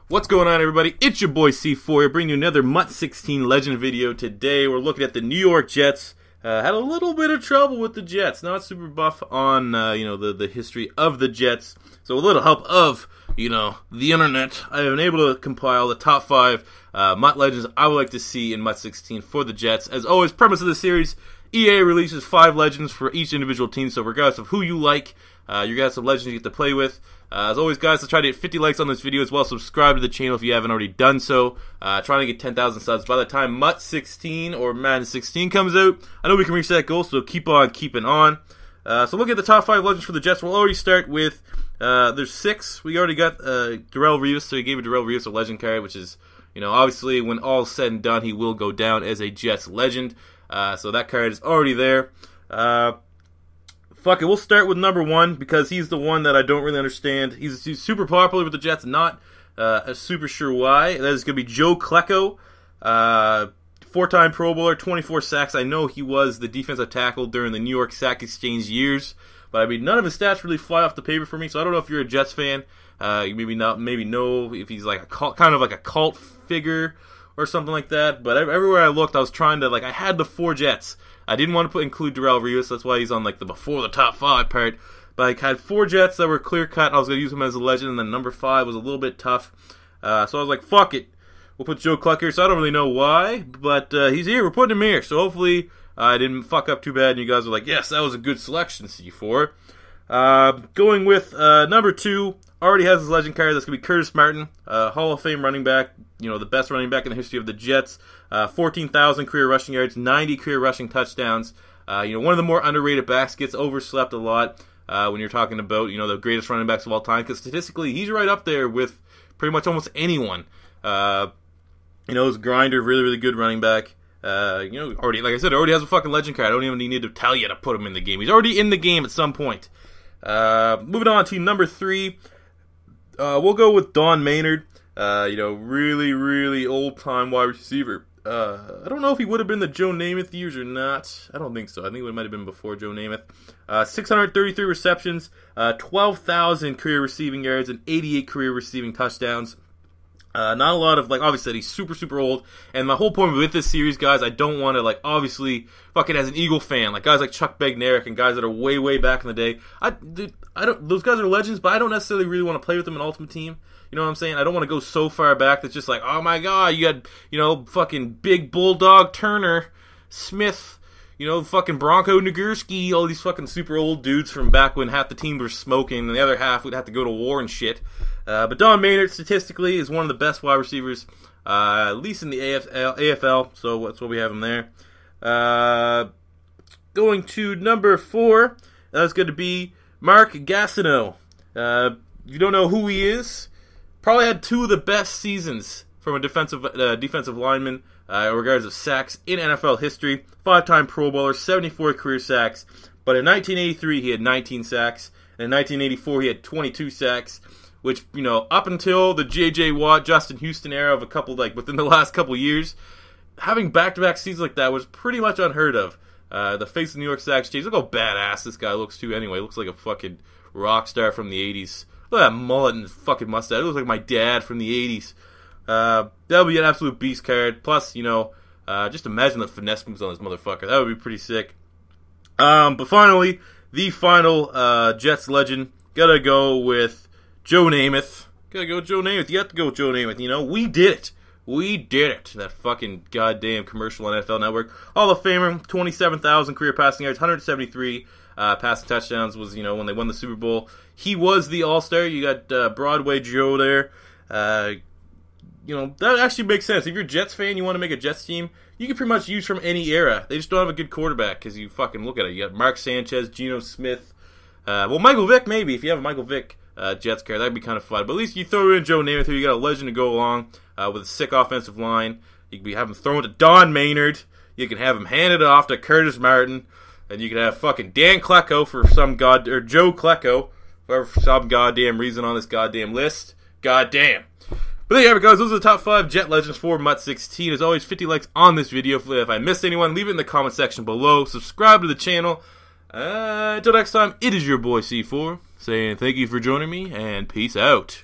What's going on, everybody? It's your boy C4 here, bringing you another MUT 16 Legend video. Today we're looking at the New York Jets. Had a little bit of trouble with the Jets. Not super buff on the history of the Jets. So with a little help of the internet, I have been able to compile the top 5 MUT Legends I would like to see in MUT 16 for the Jets. As always, premise of the series: EA releases 5 legends for each individual team. So regardless of who you like, you got some legends you get to play with. As always, guys, let's try to get 50 likes on this video as well. Subscribe to the channel if you haven't already done so. Trying to get 10,000 subs by the time MUT 16 or Madden 16 comes out. I know we can reach that goal, so keep on keeping on. So look at the top 5 legends for the Jets. We'll already start with, there's 6. We already got Darrelle Revis, so he gave Darrelle Revis a legend card, which is, obviously when all is said and done, he will go down as a Jets legend. So that card is already there. Fuck it, we'll start with number 1 because he's the one that I don't really understand. He's super popular with the Jets, not super sure why. That is going to be Joe Klecko, 4-time Pro Bowler, 24 sacks. I know he was the defensive tackle during the New York Sack Exchange years, but I mean, none of his stats really fly off the paper for me, so I don't know if you're a Jets fan. You maybe know if he's like kind of like a cult figure or something like that, but everywhere I looked, I was trying to, I had the 4 Jets. I didn't want to include Darrelle Revis, that's why he's on the before the top 5 part. But I had 4 Jets that were clear cut. I was going to use him as a legend, and then number 5 was a little bit tough. So I was like, fuck it. We'll put Joe Klecko. So I don't really know why, but he's here. We're putting him here. So hopefully I didn't fuck up too bad, and you guys are like, yes, that was a good selection, C4. Going with number 2, already has his legend card. That's going to be Curtis Martin, Hall of Fame running back. The best running back in the history of the Jets. 14,000 career rushing yards, 90 career rushing touchdowns. One of the more underrated backs, gets overslept a lot when you're talking about, the greatest running backs of all time, because statistically, he's right up there with pretty much almost anyone. His grinder, really, really good running back. Already, like I said, already has a fucking legend card. I don't even need to tell you to put him in the game. He's already in the game at some point. Moving on to number 3, we'll go with Don Maynard. Really, really old-time wide receiver. I don't know if he would have been the Joe Namath years or not. I don't think so. I think it might have been before Joe Namath. 633 receptions, 12,000 career receiving yards, and 88 career receiving touchdowns. Not a lot of, obviously, he's super, super old. And my whole point with this series, guys, I don't want to, obviously, fucking as an Eagle fan, guys like Chuck Bednarik and guys that are way, way back in the day. Those guys are legends, but I don't necessarily really want to play with them in Ultimate Team. You know what I'm saying? I don't want to go so far back that's just oh my god, you got, fucking Big Bulldog Turner, Smith, fucking Bronco Nagurski, all these fucking super old dudes from back when half the team were smoking and the other half would have to go to war and shit. But Don Maynard, statistically, is one of the best wide receivers, at least in the AFL, so that's why we have him there. Going to number 4, that's going to be Mark Gastineau. If you don't know who he is, probably had 2 of the best seasons from a defensive lineman in regards of sacks in NFL history. 5-time Pro Bowler, 74 career sacks. But in 1983, he had 19 sacks. And in 1984, he had 22 sacks. Which, up until the J.J. Watt, Justin Houston era of within the last couple years, having back-to-back seasons like that was pretty much unheard of. The face of the New York Sack Exchange, look how badass this guy looks too anyway. Looks like a fucking rock star from the 80s. Look at that mullet and fucking mustache. It looks like my dad from the 80s. That would be an absolute beast card. Plus, just imagine the finesse moves on this motherfucker. That would be pretty sick. But finally, the final Jets legend. Gotta go with Joe Namath. Gotta go with Joe Namath. You have to go with Joe Namath. We did it. We did it. That fucking goddamn commercial on NFL Network. Hall of Famer, 27,000 career passing yards, 173 passing touchdowns was, when they won the Super Bowl. He was the All-Star. You got Broadway Joe there. That actually makes sense. If you're a Jets fan, you want to make a Jets team, you can pretty much use from any era. They just don't have a good quarterback because you fucking look at it. You got Mark Sanchez, Geno Smith. Michael Vick, maybe. If you have a Michael Vick Jets card, that'd be kind of fun. But at least you throw in Joe Namath here. You got a legend to go along with a sick offensive line. You can have him thrown to Don Maynard. You can have him handed off to Curtis Martin. And you can have fucking Dan Klecko for or Joe Klecko for some goddamn reason on this goddamn list. Goddamn. But there you have it, guys. Those are the top 5 Jet Legends for MUT 16. As always, 50 likes on this video. If I missed anyone, leave it in the comment section below. Subscribe to the channel. Until next time, it is your boy C4 saying thank you for joining me, and peace out.